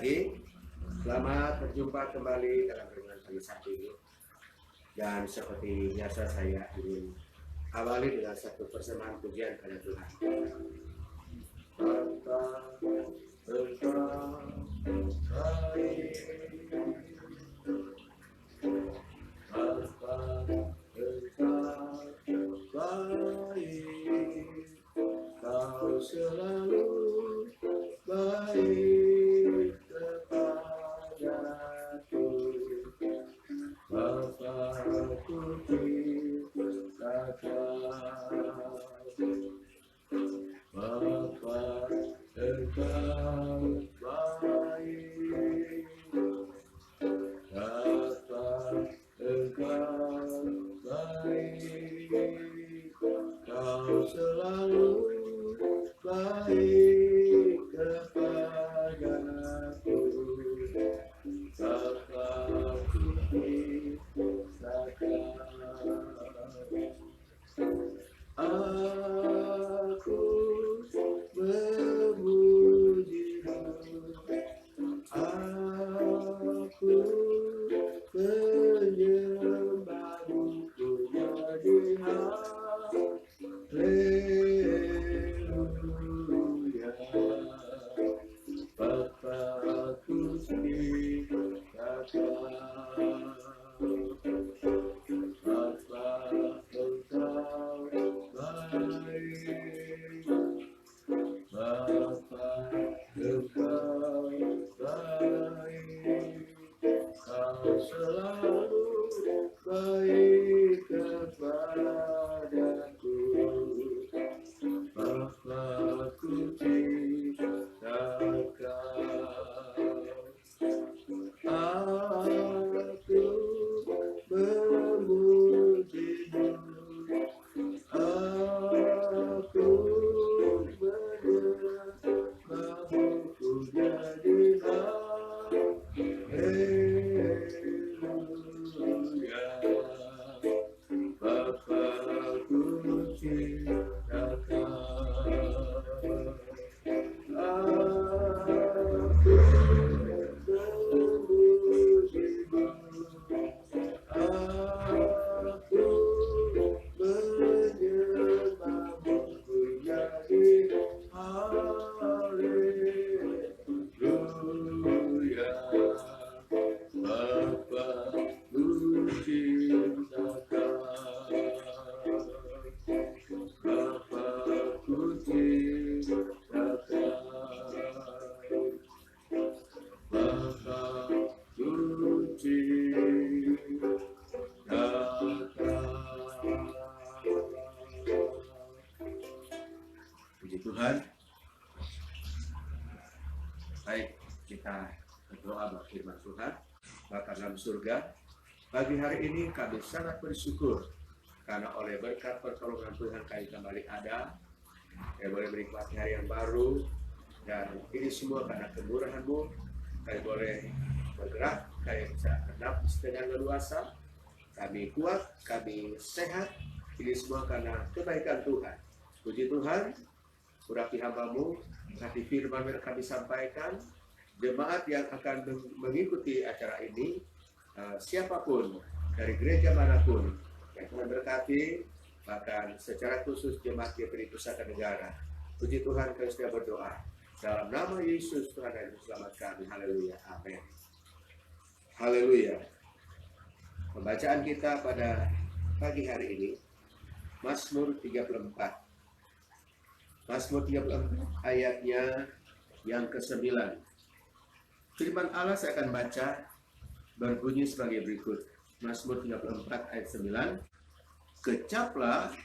pagi. Selamat berjumpa kembali dalam renungan pagi saat ini. Dan seperti biasa saya ingin awali dengan satu persembahan pujian kepada Tuhan. Bapa, Engkau baik. Bapa, Engkau baik. Kau selalu baik kepadaku. Bapakku cintakan. Bapa, Engkau baik. Bapa, Engkau baik. Kau selalu baik kepadaku. Bapakku cintakan. Aku memuji-Mu, aku menyembah-Mu, ku jadi haleluya. Bapakku cintakan. Bapa, Engkau baik. Bapa, Engkau baik. Kau selalu baik kepadaku. Bapakku cintakan. Aku memuji-Mu, aku menyembah-Mu, ku jadi haleluya. Bapakku cintakan. Aku memuji-Mu, aku menyembah-Mu, ku jadi haleluya. Bapakku cintakan. Bapakku cintakan. Bapakku cintakan. Puji Tuhan. Baik, kita berdoa berfirman Tuhan. Bapa dalam surga, pagi hari ini kami sangat bersyukur karena oleh berkat pertolongan Tuhan kami kembali ada, kami boleh menikmati hari yang baru, dan ini semua karena kemurahan-Mu. Kami boleh bergerak, kami bisa bernafas dengan leluasa, kami kuat, kami sehat. Ini semua karena kebaikan Tuhan. Puji Tuhan, urapi hamba-Mu, hati firman yang kami sampaikan, jemaat yang akan mengikuti acara ini, siapapun dari gereja manapun yang Tuhan berkati, bahkan secara khusus jemaat GPI Pusaka Negara. Puji Tuhan, kami sudah berdoa dalam nama Yesus Tuhan dan Juru Selamat kami. Haleluya, amin. Haleluya. Pembacaan kita pada pagi hari ini Mazmur 34. Mazmur 34 ayatnya yang ke-9. Firman Allah saya akan baca berbunyi sebagai berikut. Mazmur 34 ayat 9. Kecaplah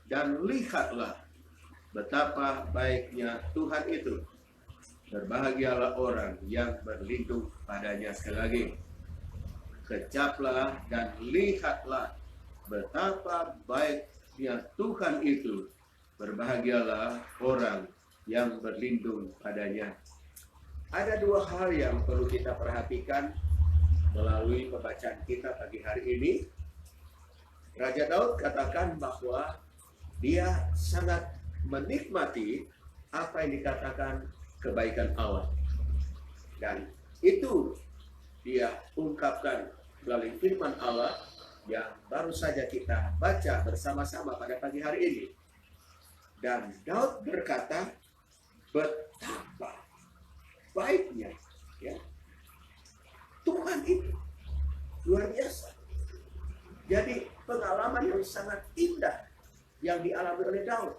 dan lihatlah betapa baiknya Tuhan itu. Berbahagialah orang yang berlindung padanya. Sekali lagi. Kecaplah dan lihatlah betapa baiknya Tuhan itu. Berbahagialah orang yang berlindung padanya. Ada dua hal yang perlu kita perhatikan melalui pembacaan kita pagi hari ini. Raja Daud katakan bahwa dia sangat menikmati apa yang dikatakan kebaikan Allah. Dan Itu dia ungkapkan melalui firman Allah yang baru saja kita baca bersama-sama pada pagi hari ini. Dan Daud berkata, betapa baiknya ya Tuhan itu, luar biasa. Jadi pengalaman yang sangat indah yang dialami oleh Daud.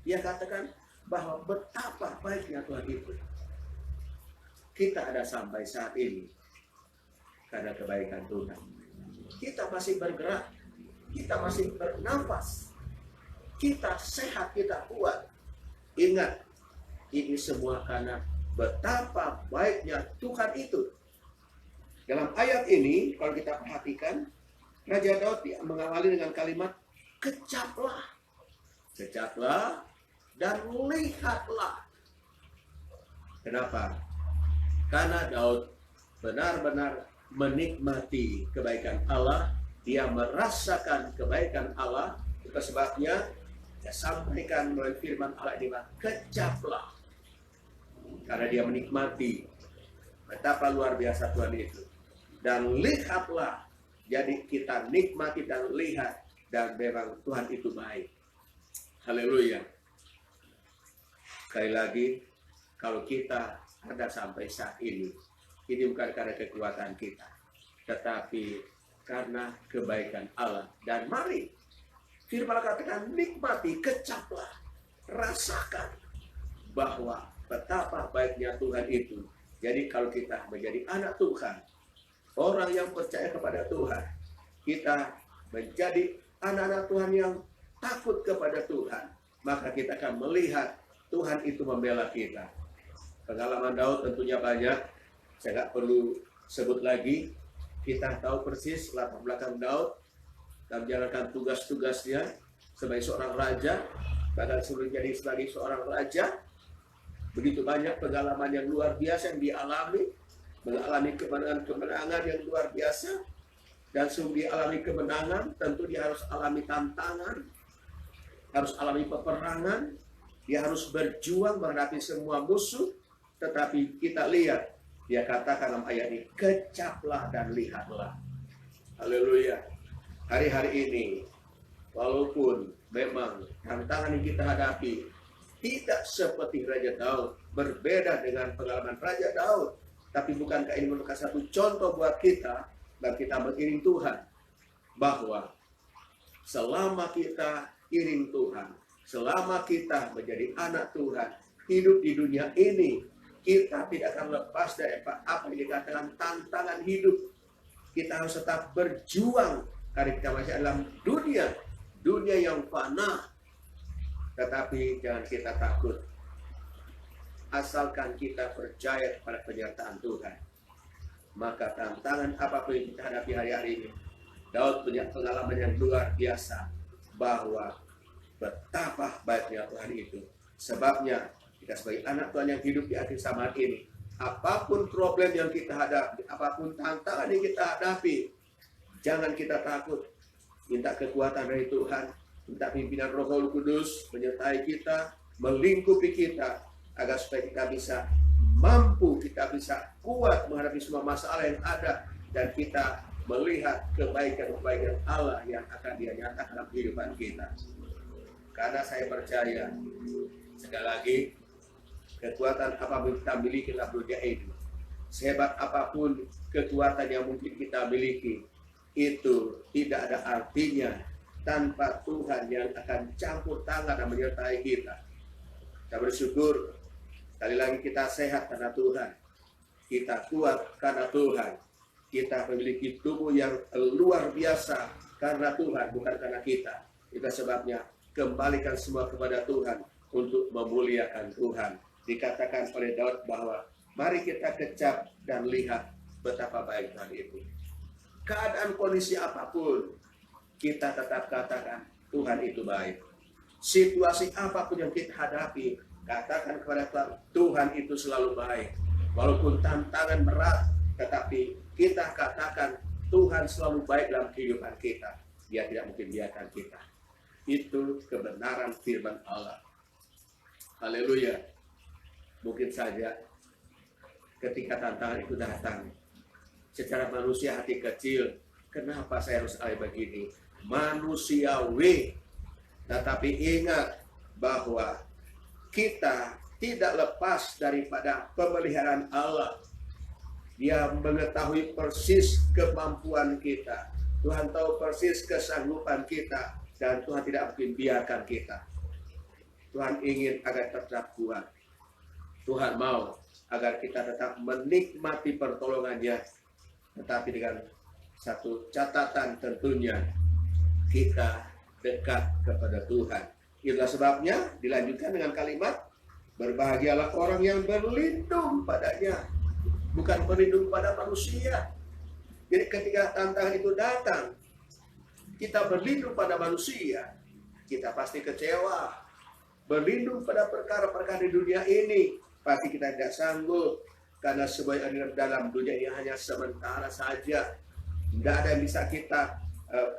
Dia katakan bahwa betapa baiknya Tuhan itu. Kita ada sampai saat ini karena kebaikan Tuhan. Kita masih bergerak, kita masih bernafas, kita sehat, kita kuat. Ingat, ini semua karena betapa baiknya Tuhan itu. Dalam ayat ini, kalau kita perhatikan, Raja Daud mengawali dengan kalimat, kecaplah. Kecaplah dan lihatlah. Kenapa? Karena Daud benar-benar menikmati kebaikan Allah. Dia merasakan kebaikan Allah. Itu sebabnya saya sampaikan melalui firman Allah ini, kecaplah. Karena dia menikmati betapa luar biasa Tuhan itu. Dan lihatlah. Jadi kita nikmati dan lihat. Dan memang Tuhan itu baik. Haleluya. Sekali lagi, kalau kita ada sampai saat ini bukan karena kekuatan kita, tetapi karena kebaikan Allah. Dan mari, firman Allah katakan, nikmati, kecaplah, rasakan bahwa betapa baiknya Tuhan itu. Jadi kalau kita menjadi anak Tuhan, orang yang percaya kepada Tuhan, kita menjadi anak-anak Tuhan yang takut kepada Tuhan, maka kita akan melihat Tuhan itu membela kita. Pengalaman Daud tentunya banyak, saya nggak perlu sebut lagi. Kita tahu persis latar belakang Daud dalam menjalankan tugas-tugasnya sebagai seorang raja, bahkan sebelum jadi sebagai seorang raja, begitu banyak pengalaman yang luar biasa yang dialami, mengalami kemenangan-kemenangan yang luar biasa. Dan sebelum dialami kemenangan, tentu dia harus alami tantangan, harus alami peperangan, dia harus berjuang menghadapi semua musuh. Tetapi kita lihat, dia katakan dalam ayat ini, kecaplah dan lihatlah. Haleluya. Hari-hari ini, walaupun memang tantangan yang kita hadapi tidak seperti Raja Daud, berbeda dengan pengalaman Raja Daud, tapi bukankah ini merupakan satu contoh buat kita, dan kita mengiring Tuhan, bahwa selama kita iring Tuhan, selama kita menjadi anak Tuhan, hidup di dunia ini, kita tidak akan lepas dari apa yang dikatakan tantangan hidup. Kita harus tetap berjuang, karena kita masih dalam dunia yang fana. Tetapi jangan kita takut, asalkan kita percaya kepada penyertaan Tuhan. Maka tantangan apapun yang kita hadapi hari-hari ini, Daud punya pengalaman yang luar biasa, bahwa betapa baiknya Tuhan itu. Sebabnya kita sebagai anak Tuhan yang hidup di akhir zaman ini, apapun problem yang kita hadapi, apapun tantangan yang kita hadapi, jangan kita takut. Minta kekuatan dari Tuhan, minta pimpinan Roh Kudus menyertai kita, melingkupi kita, agar supaya kita bisa mampu, kita bisa kuat menghadapi semua masalah yang ada, dan kita melihat kebaikan-kebaikan Allah yang akan Dia nyatakan dalam kehidupan kita. Karena saya percaya, sekali lagi, kekuatan apapun kita miliki dalam dunia ini, sehebat apapun kekuatan yang mungkin kita miliki, itu tidak ada artinya tanpa Tuhan yang akan campur tangan dan menyertai kita. Kita bersyukur, sekali lagi kita sehat karena Tuhan, kita kuat karena Tuhan, kita memiliki tubuh yang luar biasa karena Tuhan, bukan karena kita. Itu sebabnya kembalikan semua kepada Tuhan untuk memuliakan Tuhan. Dikatakan oleh Daud bahwa mari kita kecap dan lihat betapa baik Tuhan itu. Keadaan kondisi apapun, kita tetap katakan Tuhan itu baik. Situasi apapun yang kita hadapi, katakan kepada Tuhan, Tuhan itu selalu baik. Walaupun tantangan berat, tetapi kita katakan Tuhan selalu baik dalam kehidupan kita. Dia tidak mungkin biarkan kita. Itu kebenaran firman Allah. Haleluya. Mungkin saja ketika tantangan itu datang. Secara manusia hati kecil, kenapa saya harus begini? Manusiawi. Tetapi ingat bahwa kita tidak lepas daripada pemeliharaan Allah. Dia mengetahui persis kemampuan kita. Tuhan tahu persis kesanggupan kita. Dan Tuhan tidak mungkin biarkan kita. Tuhan ingin agar tetap kuat. Tuhan mau agar kita tetap menikmati pertolongannya. Tetapi dengan satu catatan tentunya, kita dekat kepada Tuhan. Itulah sebabnya dilanjutkan dengan kalimat, berbahagialah orang yang berlindung padanya, bukan berlindung pada manusia. Jadi ketika tantangan itu datang, kita berlindung pada manusia, kita pasti kecewa. Berlindung pada perkara-perkara di dunia ini, pasti kita tidak sanggup. Karena semua yang ada dalam dunia ini hanya sementara saja. Tidak ada yang bisa kita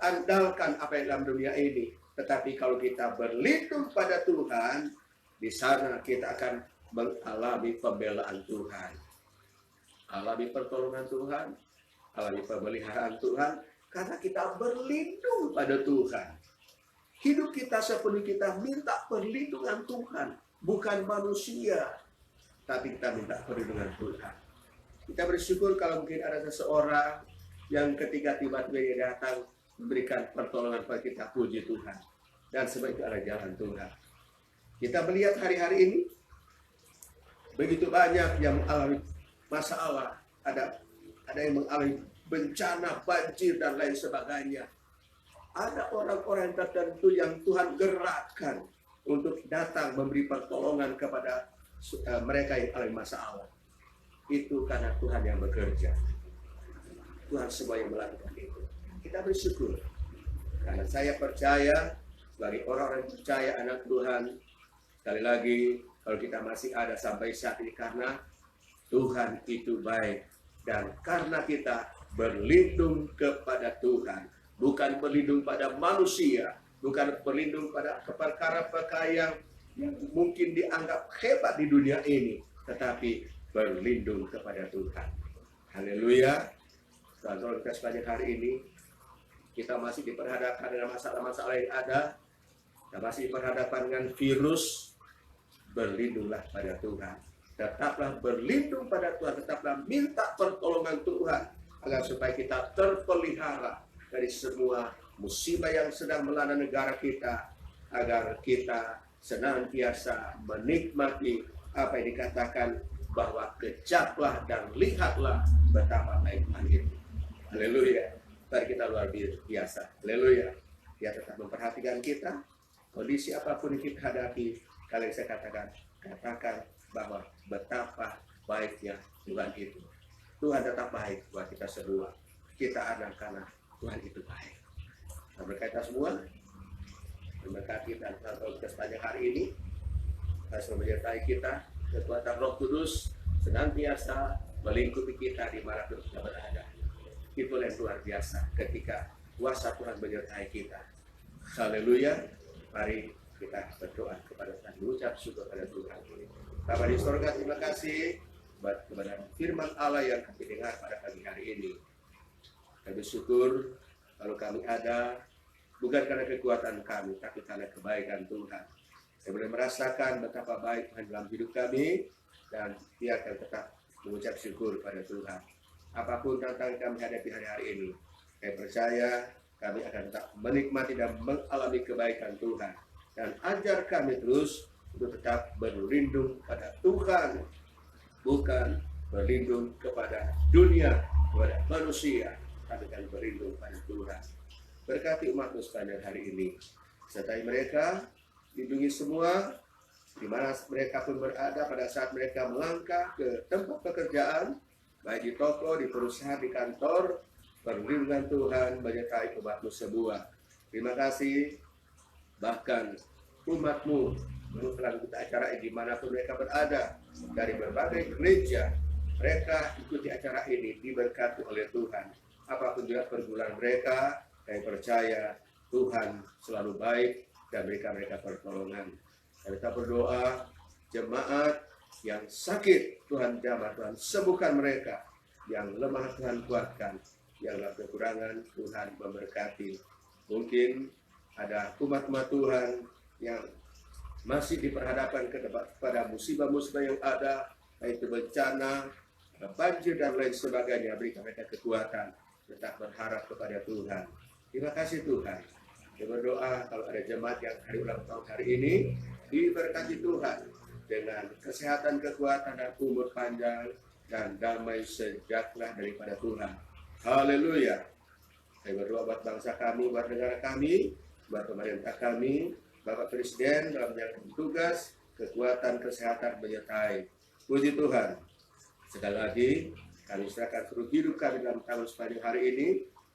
andalkan apa yang dalam dunia ini. Tetapi kalau kita berlindung pada Tuhan, di sana kita akan mengalami pembelaan Tuhan, alami pertolongan Tuhan, alami pemeliharaan Tuhan, karena kita berlindung pada Tuhan. Hidup kita sepenuh kita minta perlindungan Tuhan, bukan manusia, tapi kita minta perlindungan Tuhan. Kita bersyukur kalau mungkin ada seseorang yang ketika tiba-tiba dia datang memberikan pertolongan pada kita, puji Tuhan. Dan sebab itu adalah jalan Tuhan. Kita melihat hari-hari ini, begitu banyak yang mengalami masalah, ada yang mengalami bencana, banjir, dan lain sebagainya. Ada orang-orang tertentu yang Tuhan gerakkan untuk datang memberi pertolongan kepada mereka yang alami masalah. Itu karena Tuhan yang bekerja. Tuhan semua yang melakukan itu. Kita bersyukur. Karena saya percaya, sebagai orang-orang yang percaya anak Tuhan, sekali lagi, kalau kita masih ada sampai saat ini, karena Tuhan itu baik. Dan karena kita berlindung kepada Tuhan, bukan berlindung pada manusia, bukan berlindung pada perkara-perkara yang mungkin dianggap hebat di dunia ini, tetapi berlindung kepada Tuhan. Haleluya. Saudara kita sepanjang hari ini, kita masih diperhadapkan dengan masalah-masalah yang ada, kita masih diperhadapkan dengan virus. Berlindunglah pada Tuhan. Tetaplah berlindung pada Tuhan, tetaplah minta pertolongan Tuhan, agar supaya kita terpelihara dari semua musibah yang sedang melanda negara kita, agar kita senantiasa menikmati apa yang dikatakan bahwa kejaplah dan lihatlah betapa baik Tuhan itu. Haleluya. Mari kita luar biasa. Haleluya. Dia tetap memperhatikan kita, kondisi apapun yang kita hadapi. Kali saya katakan bahwa betapa baiknya Tuhan itu. Tuhan tetap baik buat kita semua. Kita anak karena Tuhan itu baik. Nah, berkaitan semua, memberkati dan kita sepanjang hari ini. Kasih menyertai kita, kekuatan Roh Kudus senantiasa melingkupi kita dimanapun kita berada. Itu yang luar biasa ketika kuasa Tuhan menyertai kita. Haleluya. Mari kita berdoa kepada Tuhan, mengucap syukur kepada Tuhan. Bapa di surga, terima kasih kepada firman Allah yang kami dengar pada pagi hari ini. Kami bersyukur kalau kami ada bukan karena kekuatan kami, tapi karena kebaikan Tuhan. Saya boleh merasakan betapa baik Tuhan dalam hidup kami, dan biarkan tetap mengucap syukur pada Tuhan. Apapun tantangan kami hadapi hari-hari ini, saya percaya kami akan tetap menikmati dan mengalami kebaikan Tuhan. Dan ajar kami terus untuk tetap berlindung pada Tuhan, bukan berlindung kepada dunia, kepada manusia, tapi kan berlindung pada Tuhan. Berkati umat-Mu sepanjang hari ini, sertai mereka, lindungi semua, di mana mereka pun berada pada saat mereka melangkah ke tempat pekerjaan, baik di toko, di perusahaan, di kantor. Perlindungan Tuhan menyertai umat-Mu semua. Terima kasih. Bahkan umat-Mu mengikuti acara ini dimanapun mereka berada, dari berbagai gereja, mereka ikuti acara ini diberkati oleh Tuhan. Apapun juga pergumulan mereka, saya percaya Tuhan selalu baik dan mereka pertolongan. Kita berdoa, jemaat Yang sakit Tuhan jamah, Tuhan sembuhkan mereka. Yang lemah Tuhan kuatkan. Yang dalam kekurangan Tuhan memberkati. Mungkin ada umat-umat Tuhan yang masih diperhadapkan kepada musibah-musibah yang ada, baik itu bencana, banjir dan lain sebagainya. Berikan mereka kekuatan, tetap berharap kepada Tuhan. Terima kasih Tuhan. Kita berdoa kalau ada jemaat yang hari ulang tahun hari ini, diberkati Tuhan dengan kesehatan, kekuatan, dan umur panjang, dan damai sejahtera daripada Tuhan. Haleluya. Saya berdoa buat bangsa kami, buat negara kami, buat pemerintah kami, Bapak Presiden dalam menjalankan tugas, kekuatan, kesehatan menyertai. Puji Tuhan. Sekali lagi, kami serahkan seluruh hidup kami dalam tahun sepanjang hari ini,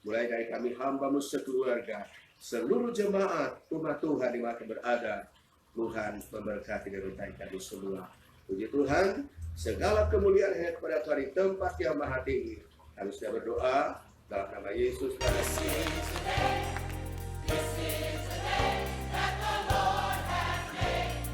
mulai dari kami hamba-Mu sekeluarga, seluruh jemaat umat Tuhan di mana berada. Tuhan memberkati dan menyertai kami semua. Puji Tuhan, segala kemuliaan hanya kepada Tuhan di tempat yang maha tinggi. Kami sudah berdoa dalam nama Yesus.